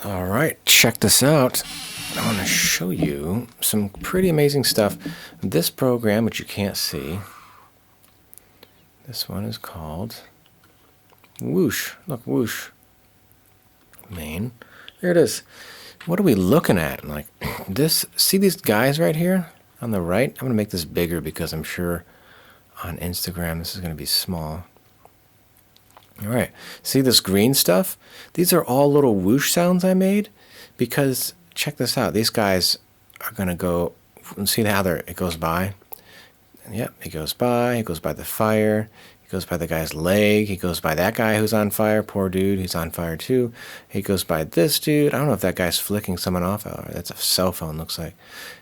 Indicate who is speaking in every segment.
Speaker 1: All right, check this out. I want to show you some pretty amazing stuff. This program, which you can't see, this one is called Whoosh. Look, Whoosh. Main. There it is. What are we looking at? Like this, see these guys right here on the right? I'm going to make this bigger because I'm sure on Instagram this is going to be small. All right, see this green stuff? These are all little whoosh sounds I made because, check this out, these guys are going to go, and see how it goes by? Yep, he goes by the fire, he goes by the guy's leg, he goes by that guy who's on fire, poor dude, he's on fire too. He goes by this dude, I don't know if that guy's flicking someone off, oh, that's a cell phone looks like.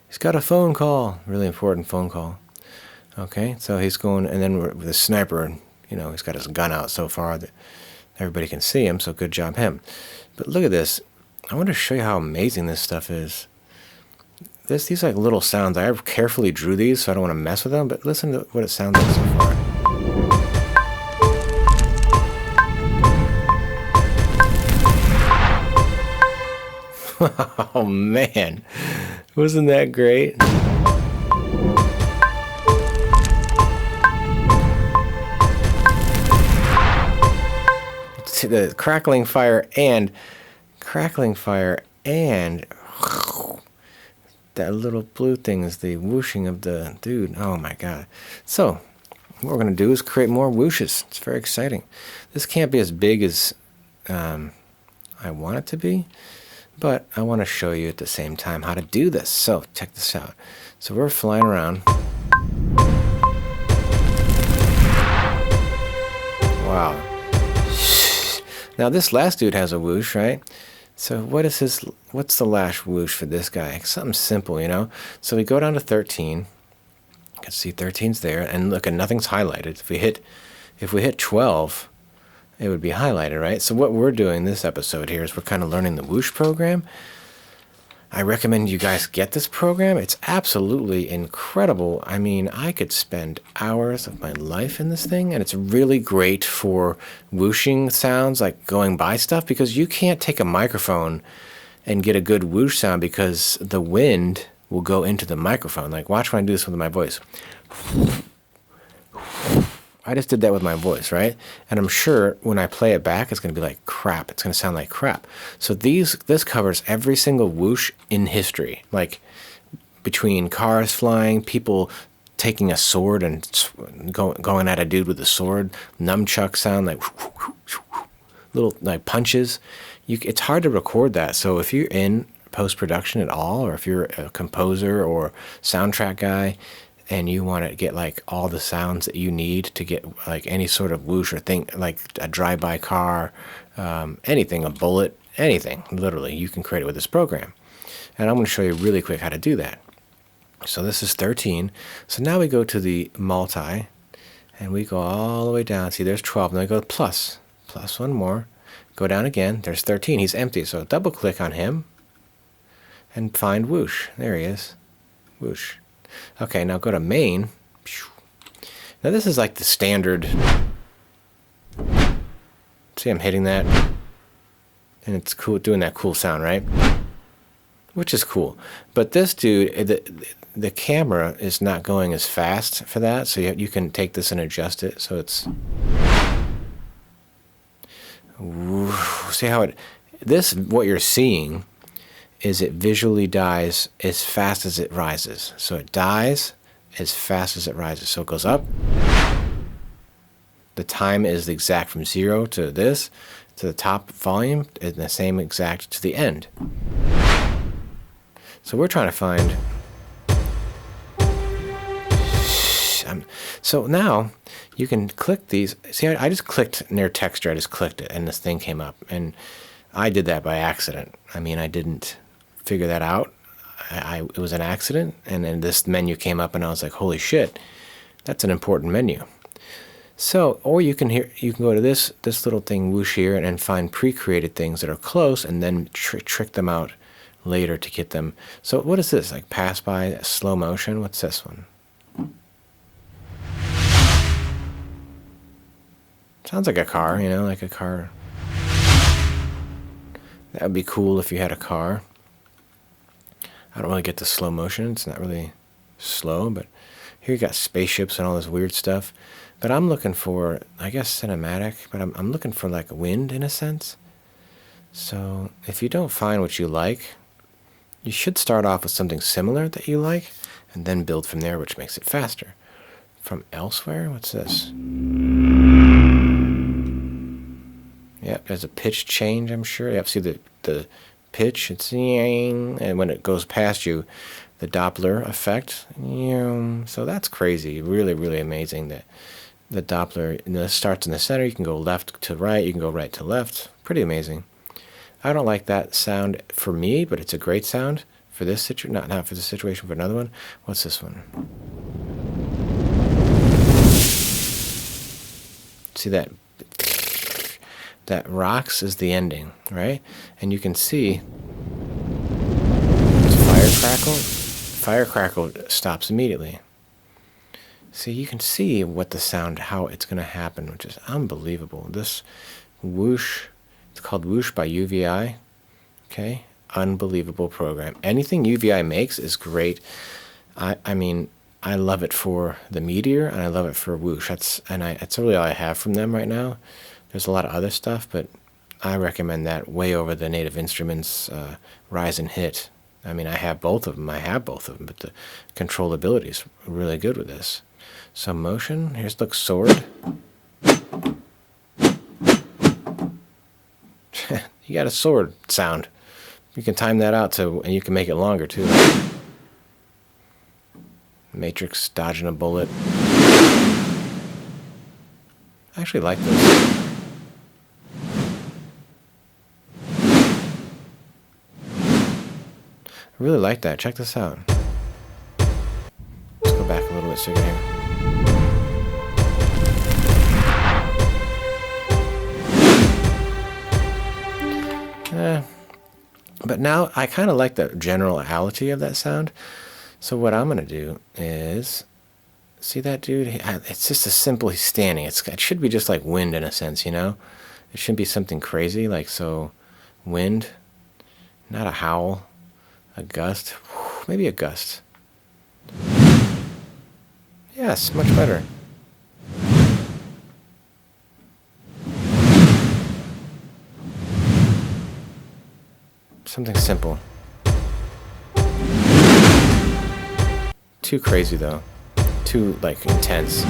Speaker 1: He's got a phone call, really important phone call. Okay, so he's going, and then with the sniper, you know, he's got his gun out so far that everybody can see him, so good job him. But look at this. I want to show you how amazing this stuff is. These like little sounds. I carefully drew these, so I don't want to mess with them, but listen to what it sounds like so far. Oh man, wasn't that great? The crackling fire and that little blue thing is the whooshing of the dude. Oh my god. So what we're going to do is create more whooshes. It's very exciting. This can't be as big as I want it to be, but I want to show you at the same time how to do this. So check this out. So we're flying around. Wow. Now this last dude has a whoosh, right? So what's the last whoosh for this guy? Something simple, you know? So we go down to 13. You can see 13's there, and look, and nothing's highlighted. If we hit 12, it would be highlighted, right? So what we're doing this episode here is we're kind of learning the Whoosh program. I recommend you guys get this program. It's absolutely incredible. I mean, I could spend hours of my life in this thing, and it's really great for whooshing sounds, like going by stuff, because you can't take a microphone and get a good whoosh sound because the wind will go into the microphone. Like, watch when I do this with my voice. I just did that with my voice, right? And I'm sure when I play it back, it's going to be like crap. It's going to sound like crap. So this covers every single whoosh in history, like between cars flying, people taking a sword and going at a dude with a sword, nunchuck sound, like little like punches. It's hard to record that. So if you're in post-production at all, or if you're a composer or soundtrack guy, and you want to get like all the sounds that you need to get like any sort of whoosh or thing, like a drive-by car, anything, a bullet, anything, literally, you can create it with this program. And I'm going to show you really quick how to do that. So this is 13. So now we go to the multi, and we go all the way down. See, there's 12, and then I go plus one more. Go down again. There's 13. He's empty. So double click on him and find whoosh. There he is. Whoosh. Okay, now go to main. Now this is like the standard. See, I'm hitting that. And it's cool, doing that cool sound, right? Which is cool. But this dude, the camera is not going as fast for that, so you can take this and adjust it. So it's... See how what you're seeing is it visually dies as fast as it rises. So it dies as fast as it rises. So it goes up. The time is exact from 0 to this, to the top volume, and the same exact to the end. So we're trying to find... So now you can click these. See, I just clicked near texture. I just clicked it, and this thing came up. And I did that by accident. I mean, I didn't figure that out. It was an accident, and then this menu came up, and I was like, "Holy shit, that's an important menu." So, or you can go to this little thing, whoosh here, and find pre-created things that are close, and then trick them out later to get them. So, what is this? Like pass by, slow motion. What's this one? Sounds like a car, you know, like a car. That would be cool if you had a car. I don't really get the slow motion. It's not really slow, but here you got spaceships and all this weird stuff. But I'm looking for, I guess, cinematic, but I'm looking for like wind in a sense. So if you don't find what you like, you should start off with something similar that you like, and then build from there, which makes it faster. From elsewhere, what's this? Yep, there's a pitch change, I'm sure. Yep, see the pitch, it's and when it goes past you, the Doppler effect. So that's crazy, really, really amazing that the Doppler starts in the center. You can go left to right, you can go right to left. Pretty amazing. I don't like that sound for me, but it's a great sound for this situation. Not for this situation, for another one. What's this one? See that? That rocks is the ending, right? And you can see it's fire crackle. Fire crackle stops immediately. See, you can see what the sound, how it's going to happen, which is unbelievable. This Whoosh, it's called Whoosh by UVI. Okay, unbelievable program. Anything UVI makes is great. I mean, I love it for the Meteor, and I love it for Whoosh. That's really all I have from them right now. There's a lot of other stuff, but I recommend that way over the Native Instruments Rise and Hit. I mean, I have both of them. But the controllability is really good with this. Some motion. Here's look sword. You got a sword sound. You can time that out and you can make it longer too. Matrix dodging a bullet. I actually like this. I really like that. Check this out. Let's go back a little bit so you can hear. But now I kind of like the generality of that sound. So what I'm going to do is, see that dude? It's just a simple, he's standing. It should be just like wind in a sense, you know? It shouldn't be something crazy like so. Wind, not a howl. A gust? Maybe a gust. Yes, much better. Something simple. Too crazy though. Too like intense.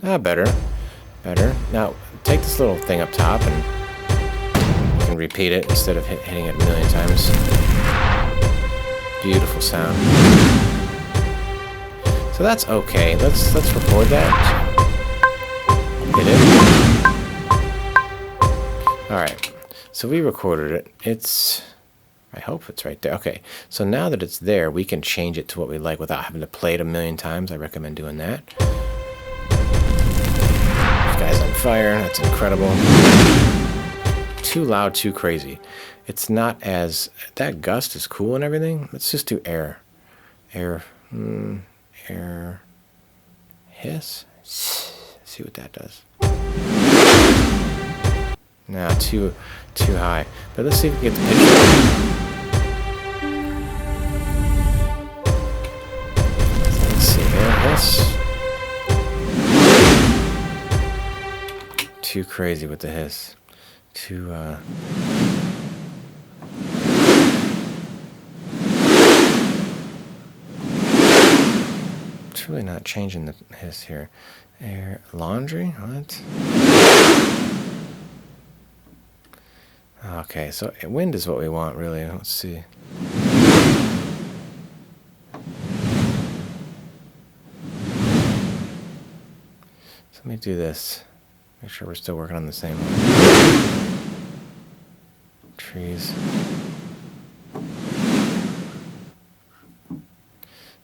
Speaker 1: Better. Better. Now take this little thing up top and you can repeat it instead of hitting it a million times. Beautiful sound. So that's okay. Let's record that. Hit it. Alright. So we recorded it. I hope it's right there. Okay. So now that it's there, we can change it to what we like without having to play it a million times. I recommend doing that. This guy's on fire. That's incredible. Too loud, too crazy. It's not as... That gust is cool and everything. Let's just do air. Air. Air. Hiss. See what that does. Now, too high. But let's see if we can get the picture. Let's see. Air hiss. Too crazy with the hiss. Too, It's really not changing the hiss here. Air laundry? What? Okay, so wind is what we want, really. Let's see. So let me do this. Make sure we're still working on the same one. Trees.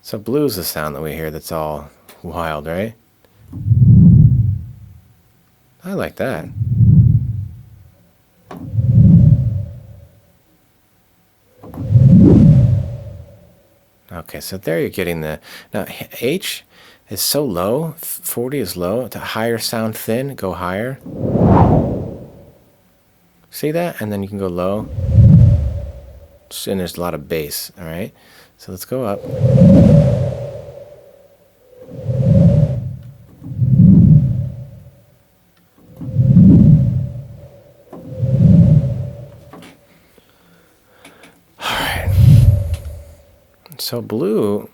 Speaker 1: So blue is the sound that we hear that's all wild, right? I like that. Okay, so there you're getting the... Now, H is so low. 40 is low. The higher sound thin, go higher. See that? And then you can go low. And there's a lot of bass, all right? So let's go up. All right. So blue.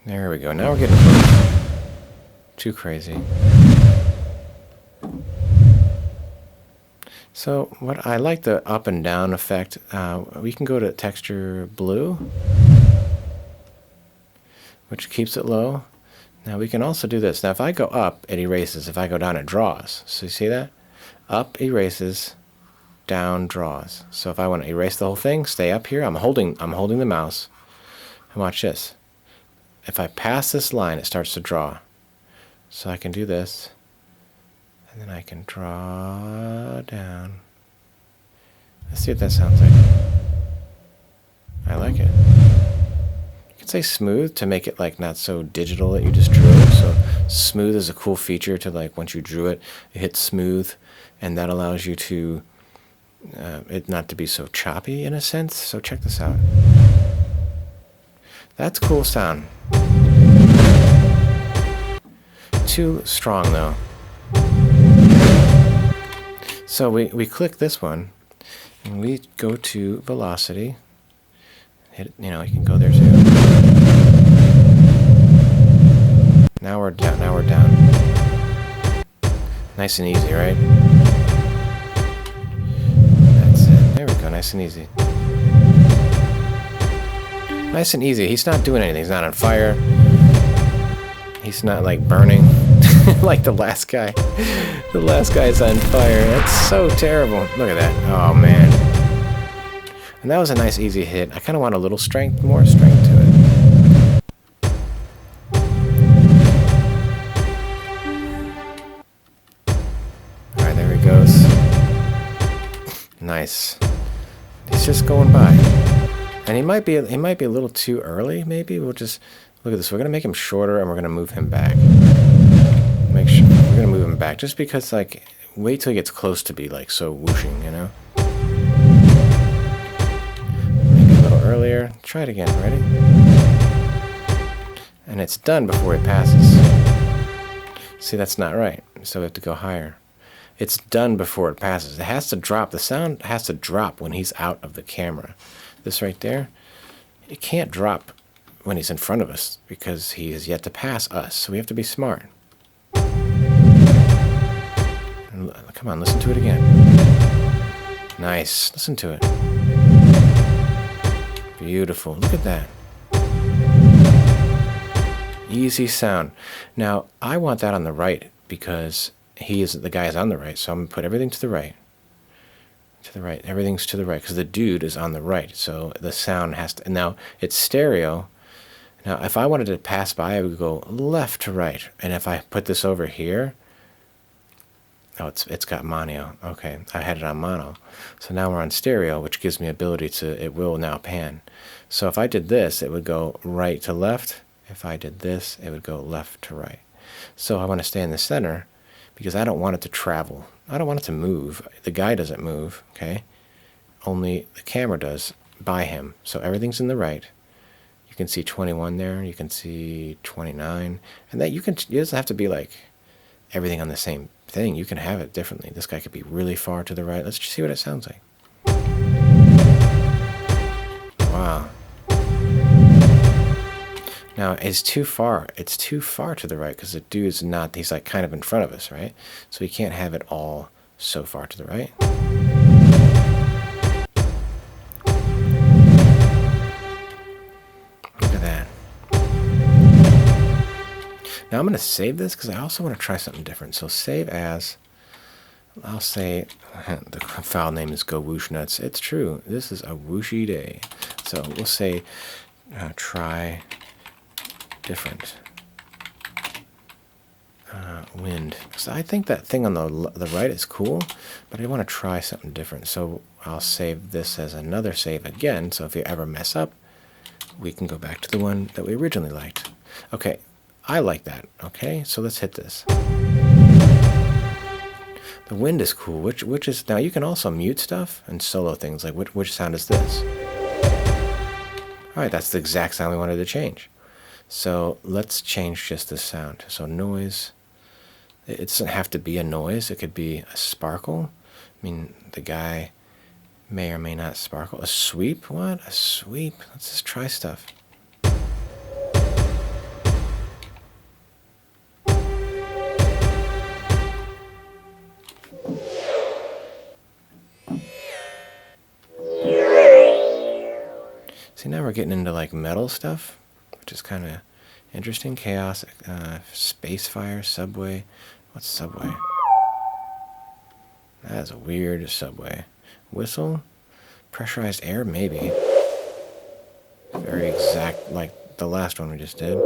Speaker 1: There we go. Now we're getting too crazy. So what I like the up and down effect. We can go to texture blue, which keeps it low. Now we can also do this. Now if I go up, it erases. If I go down, it draws. So you see that? Up erases, down draws. So if I want to erase the whole thing, stay up here. I'm holding the mouse. And watch this. If I pass this line, it starts to draw. So I can do this. And then I can draw down. Let's see what that sounds like. I like it. You can say smooth to make it like not so digital that you just drew it. So smooth is a cool feature to like once you drew it, you hit smooth, and that allows you to it not to be so choppy in a sense. So check this out. That's cool sound. Too strong though. So we click this one, and we go to velocity. Hit, you can go there too. Now we're down. Now we're down. Nice and easy, right? That's it. There we go. Nice and easy. Nice and easy. He's not doing anything. He's not on fire. He's not like burning like the last guy. The last guy's on fire. That's so terrible. Look at that. Oh man. And that was a nice easy hit. I kind of want a little strength, more strength to it. Alright, there he goes. Nice. He's just going by. And he might be a little too early, maybe. We'll just look at this. We're gonna make him shorter and we're gonna move him back. Make sure we're gonna move him back just because like wait till he gets close to be like so whooshing, Maybe a little earlier. Try it again, ready? And it's done before it passes. See, that's not right. So we have to go higher. It's done before it passes. It has to drop. The sound has to drop when he's out of the camera. This right there, it can't drop when he's in front of us because he is yet to pass us. So we have to be smart. Come on, listen to it again. Nice. Listen to it. Beautiful. Look at that. Easy sound. Now, I want that on the right because the guy is on the right. So I'm going to put everything to the right. To the right. Everything's to the right because the dude is on the right. So the sound has to... Now, it's stereo. Now, if I wanted to pass by, I would go left to right. And if I put this over here... Oh, it's got mono. Okay, I had it on mono. So now we're on stereo, which gives me ability to... It will now pan. So if I did this, it would go right to left. If I did this, it would go left to right. So I want to stay in the center because I don't want it to travel. I don't want it to move. The guy doesn't move, okay? Only the camera does by him. So everything's in the right. You can see 21 there. You can see 29. And that it doesn't have to be like everything on the same thing. You can have it differently. This guy could be really far to the right. Let's just see what it sounds like. Wow. Now, it's too far. It's too far to the right because the dude's not, he's like kind of in front of us, right? So we can't have it all so far to the right. Look at that. Now I'm going to save this because I also want to try something different. So save as, I'll say, the file name is Go Whoosh Nuts. It's true. This is a whooshy day. So we'll say try different wind. So I think that thing on the right is cool, but I want to try something different. So I'll save this as another save again. So if you ever mess up, we can go back to the one that we originally liked. Okay, I like that. Okay, so let's hit this. The wind is cool. Which is now you can also mute stuff and solo things. Like which sound is this? All right, that's the exact sound we wanted to change. So let's change just the sound. So noise. It doesn't have to be a noise. It could be a sparkle. I mean, the guy may or may not sparkle. A sweep? What? A sweep? Let's just try stuff. See, now we're getting into like metal stuff, which is kind of interesting. Chaos, space fire, subway. What's subway? That is a weird subway. Whistle, pressurized air, maybe. Very exact, like the last one we just did.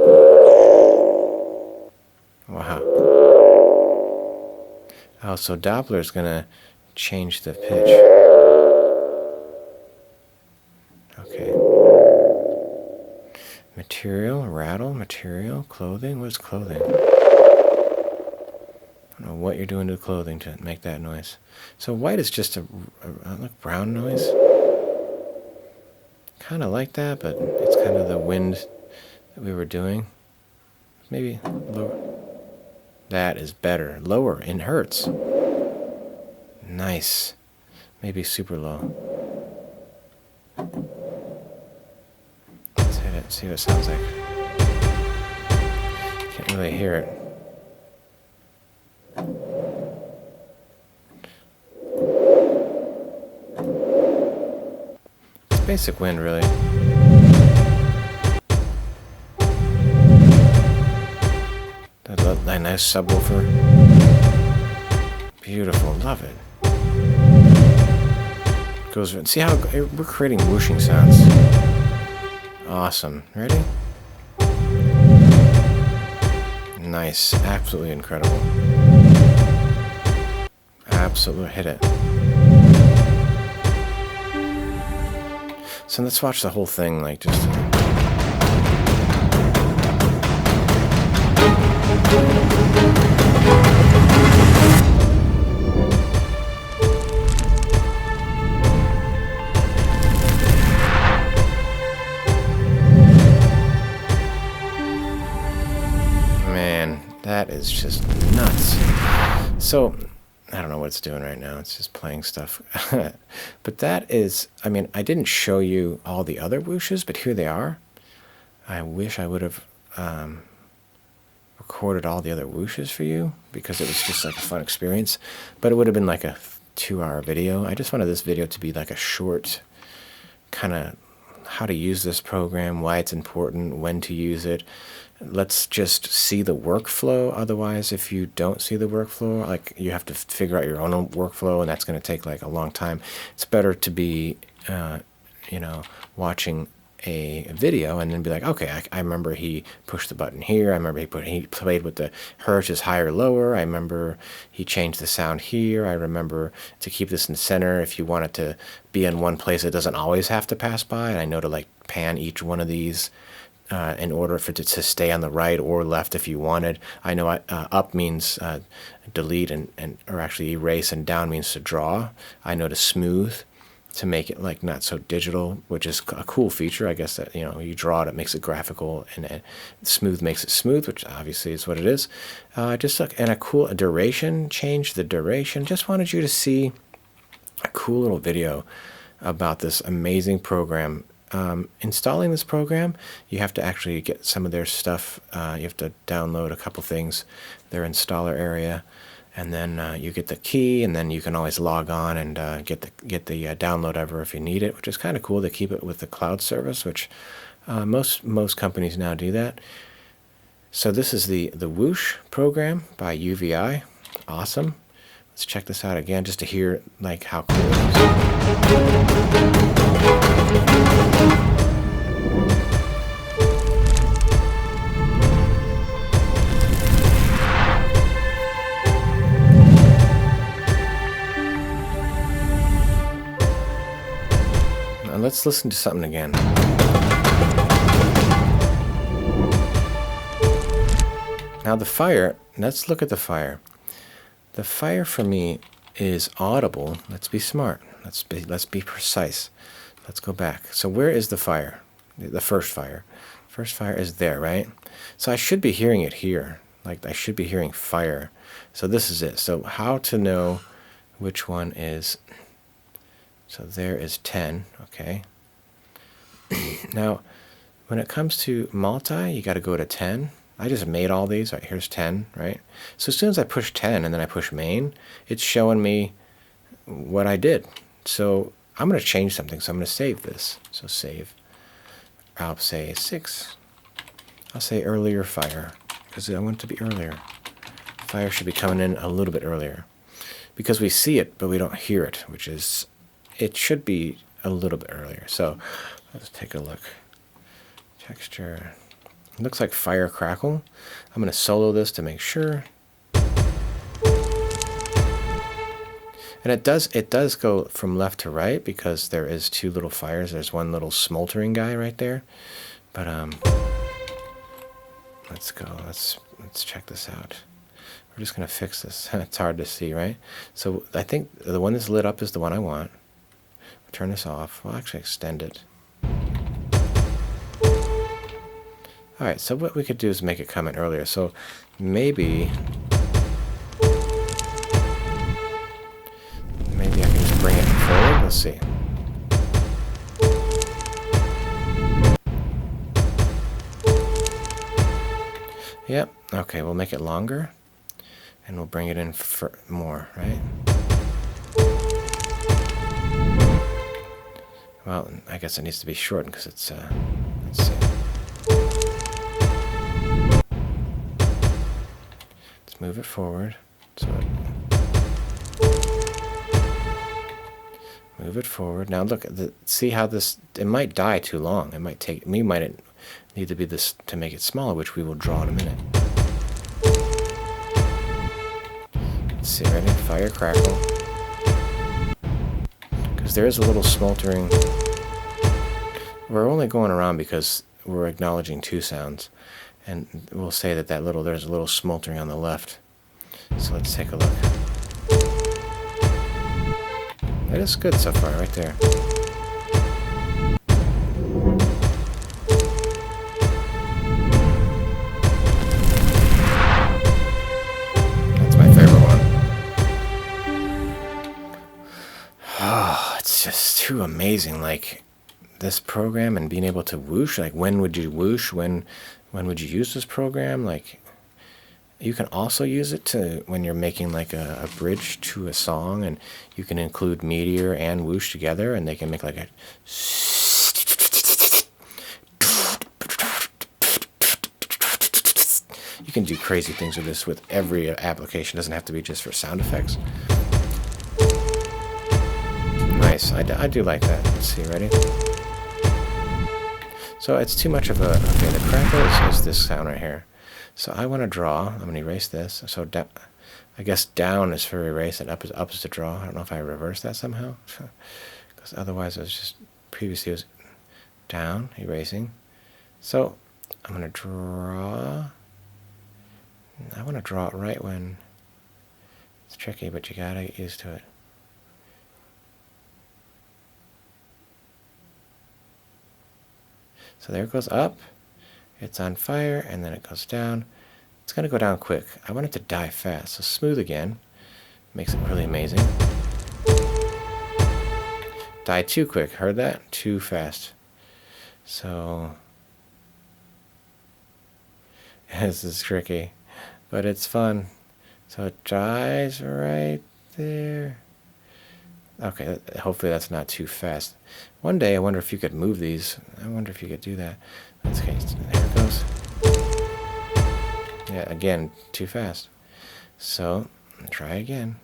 Speaker 1: Wow. Oh, so Doppler's gonna change the pitch. Okay. Material, rattle, material, clothing. What's clothing? I don't know what you're doing to the clothing to make that noise. So white is just a like brown noise. Kind of like that, but it's kind of the wind that we were doing. Maybe lower. That is better. Lower in hertz. Nice. Maybe super low. Let's hit it, see what it sounds like. Can't really hear it. It's basic wind, really. That nice subwoofer. Beautiful, love it. Goes. See how we're creating whooshing sounds. Awesome. Ready? Nice. Absolutely incredible. Absolutely hit it. So let's watch the whole thing, like just. Man, that is just nuts. So, I don't know what it's doing right now. It's just playing stuff. But that is, I mean, I didn't show you all the other whooshes, but here they are. I wish I would have recorded all the other whooshes for you because it was just like a fun experience. But it would have been like a 2-hour video. I just wanted this video to be like a short kind of how to use this program, why it's important, when to use it. Let's just see the workflow. Otherwise, if you don't see the workflow, like you have to figure out your own workflow, and that's going to take like a long time. It's better to be, watching a video and then be like, okay, I remember he pushed the button here. I remember he played with the hertz is higher, lower. I remember he changed the sound here. I remember to keep this in the center. If you want it to be in one place, it doesn't always have to pass by. And I know to like pan each one of these. In order for it to stay on the right or left if you wanted. I know up means delete and or actually erase, and down means to draw. I know to smooth to make it like not so digital, which is a cool feature. I guess that you draw it, it makes it graphical, and smooth makes it smooth, which obviously is what it is. Just like and a duration, change the duration. Just wanted you to see a cool little video about this amazing program. Installing this program, you have to actually get some of their stuff. You have to download a couple things, their installer area, and then you get the key, and then you can always log on and get the download ever if you need it, which is kind of cool. They keep it with the cloud service, which most companies now do that. So this is the Whoosh program by UVI. Awesome. Let's check this out again just to hear like how cool it is. Now let's listen to something again. Now the fire, let's look at the fire. The fire for me is audible. Let's be smart. Let's be precise. Let's go back. So where is the fire? The first fire. First fire is there, right? So I should be hearing it here. Like I should be hearing fire. So this is it. So how to know which one is... So there is 10, okay. Now, when it comes to multi, you got to go to 10. I just made all these. All right, here's 10, right? So as soon as I push 10 and then I push main, it's showing me what I did. So I'm going to change something. So I'm going to save this. So save. I'll say 6. I'll say earlier fire because I want it to be earlier. Fire should be coming in a little bit earlier because we see it, but we don't hear it, which is... It should be a little bit earlier. So let's take a look. Texture. It looks like fire crackle. I'm going to solo this to make sure. And it does go from left to right because there is 2 little fires. There's one little smoldering guy right there. But let's go. Let's check this out. We're just going to fix this. It's hard to see, right? So I think the one that's lit up is the one I want. Turn this off. We'll actually extend it. Alright, so what we could do is make it come in earlier. So maybe I can just bring it forward. Let's see. Yep. Okay, we'll make it longer. And we'll bring it in for more, right? Well, I guess it needs to be shortened because it's, let's see. Let's move it forward. So move it forward. Now look, see how this, it might die too long. It might take, me might need to be this to make it smaller, which we will draw in a minute. Let's see, ready? Fire crackle. There is a little smoldering. We're only going around because we're acknowledging 2 sounds, and we'll say that there's a little smoldering on the left. So let's take a look. That is good so far, right there. That's my favorite one. Oh, it's just too amazing. Like this program and being able to whoosh. Like when would you whoosh? When would you use this program? Like you can also use it to when you're making like a bridge to a song, and you can include meteor and whoosh together, and they can make like a. You can do crazy things with this with every application. It doesn't have to be just for sound effects. Nice. I do like that. Let's see. Ready? So it's too much of a... Okay, the crackle is this sound right here. So I want to draw. I'm going to erase this. So I guess down is for erase and up is to draw. I don't know if I reverse that somehow. Because otherwise it was just... Previously it was down, erasing. So I'm going to draw... I want to draw it right when... It's tricky, but you got to get used to it. So there it goes up, it's on fire, and then it goes down. It's going to go down quick. I want it to die fast. So smooth again. Makes it really amazing. Die too quick. Heard that? Too fast. So this is tricky, but it's fun. So it dies right there. Okay, hopefully that's not too fast. One day I wonder if you could move these. I wonder if you could do that. Okay, there it goes. Yeah, again, too fast. So, try again.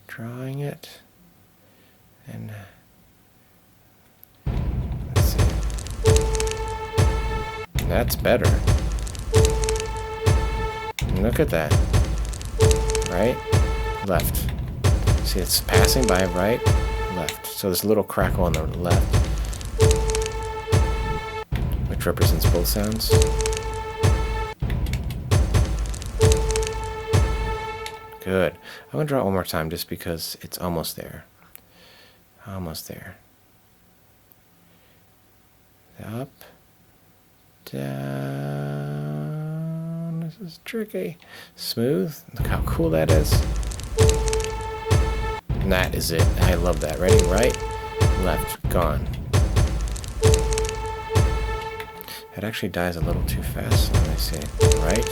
Speaker 1: Drawing it. And let's see. That's better. Look at that. Right, left. See, it's passing by right, left. So there's a little crackle on the left, which represents both sounds. Good. I'm going to draw it one more time just because it's almost there. Almost there. Up. Down. This is tricky. Smooth. Look how cool that is. And that is it. I love that. Ready? Right, left, gone. It actually dies a little too fast. Let me see. Right.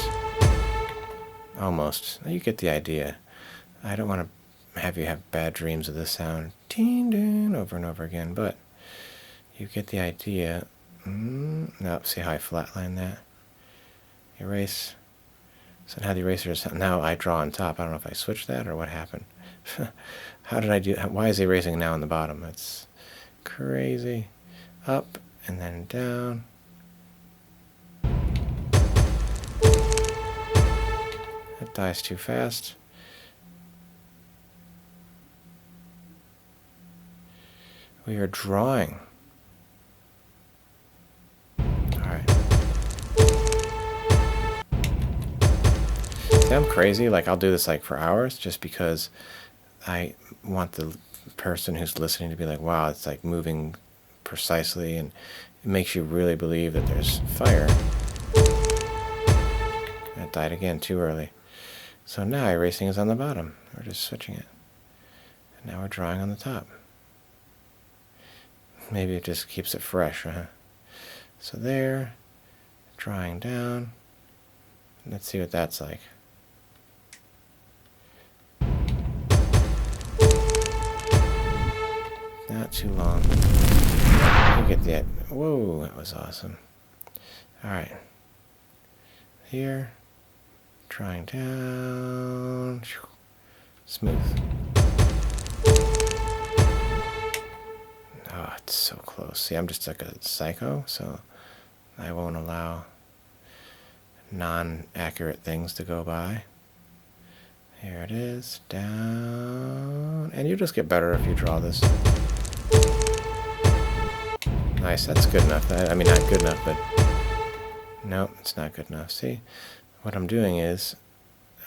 Speaker 1: Almost. You get the idea. I don't want to have you have bad dreams of this sound. Ting, over and over again, but you get the idea. Now, see how I flatline that? Erase. So now the eraser is, now I draw on top. I don't know if I switched that or what happened. How did I do? Why is it erasing now on the bottom? That's crazy. Up and then down. That dies too fast. We are drawing. See, I'm crazy. Like, I'll do this like for hours just because I want the person who's listening to be like, wow, it's like moving precisely, and it makes you really believe that there's fire. That died again too early. So now erasing is on the bottom. We're just switching it. And now we're drawing on the top. Maybe it just keeps it fresh, huh? So there, drawing down. Let's see what that's like. Not too long. You get the, whoa, that was awesome. All right. Here, drawing down, smooth. Oh, it's so close. See, I'm just like a psycho, so I won't allow non-accurate things to go by. Here it is, down, and you just get better if you draw this. Nice, that's good enough. I mean, not good enough, but no, it's not good enough. See, what I'm doing is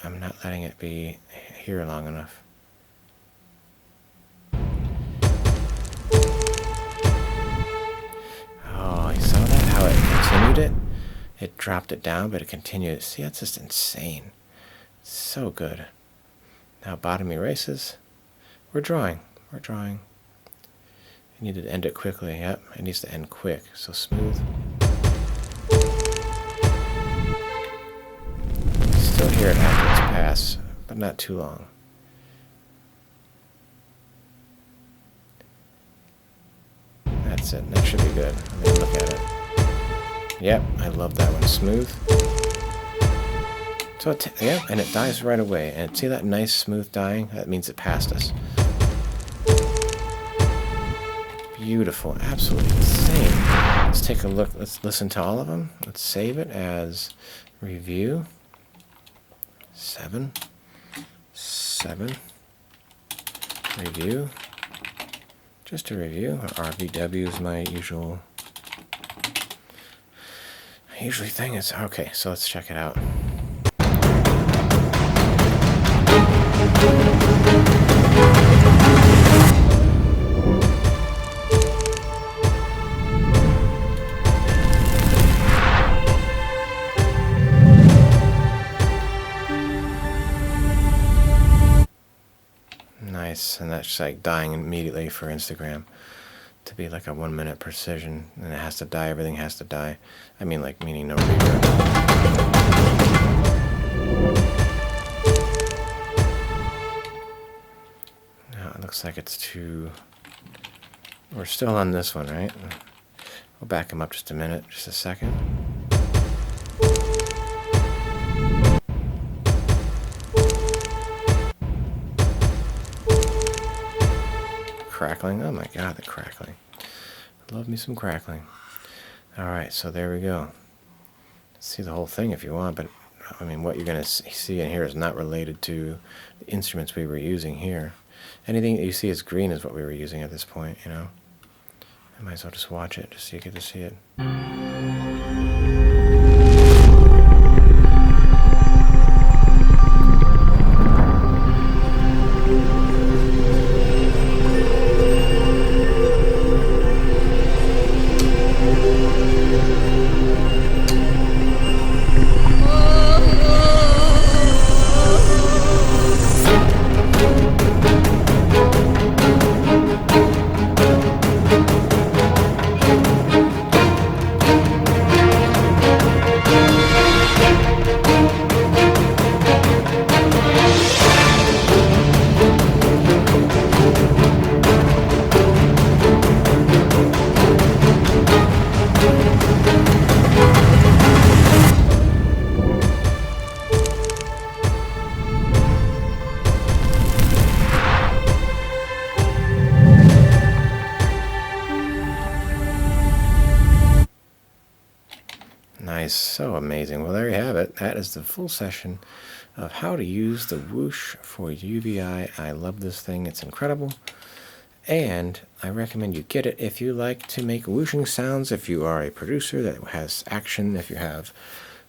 Speaker 1: I'm not letting it be here long enough. Oh, you saw that? How it continued it? It dropped it down, but it continued. See, that's just insane. So good. Now bottom erases. We're drawing. We're drawing. You need to end it quickly. Yep, it needs to end quick. So smooth. Still hear it after it's passed, but not too long. That's it. That should be good. Let me look at it. Yep, I love that one. Smooth. So yeah, and it dies right away. And see that nice smooth dying? That means it passed us. Beautiful, absolutely insane. Let's take a look. Let's listen to all of them. Let's save it as review. 7. Review. Just a review. RVW is my usual thing. It's okay. So let's check it out. Nice, and that's like dying immediately for Instagram to be like a 1 minute precision, and it has to die. Everything has to die. I mean, like, meaning no reverb. Now it looks like it's too. We're still on this one, right? We'll back him up just a minute, just a second. Crackling. Oh my god, the crackling. Love me some crackling. Alright, so there we go. See the whole thing if you want, but I mean, what you're going to see in here is not related to the instruments we were using here. Anything that you see as green is what we were using at this point, you know. I might as well just watch it, just so you get to see it. nice. So amazing. Well, there you have it. That is the full session of how to use the Whoosh for UVI. I love this thing. It's incredible. And I recommend you get it if you like to make whooshing sounds, if you are a producer that has action, if you have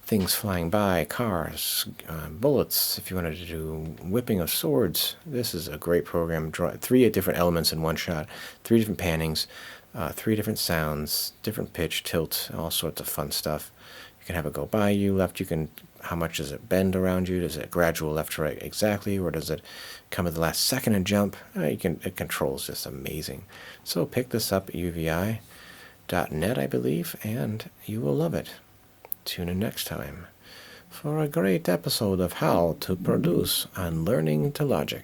Speaker 1: things flying by, cars, bullets, if you wanted to do whipping of swords. This is a great program. Draw 3 different elements in one shot, 3 different pannings, 3 different sounds, different pitch, tilt, all sorts of fun stuff. You can have it go by you, left. You can, how much does it bend around you? Does it gradual left to right exactly, or does it come at the last second and jump? It controls just amazing. So pick this up at uvi.net, I believe, and you will love it. Tune in next time for a great episode of how to produce and learning to logic.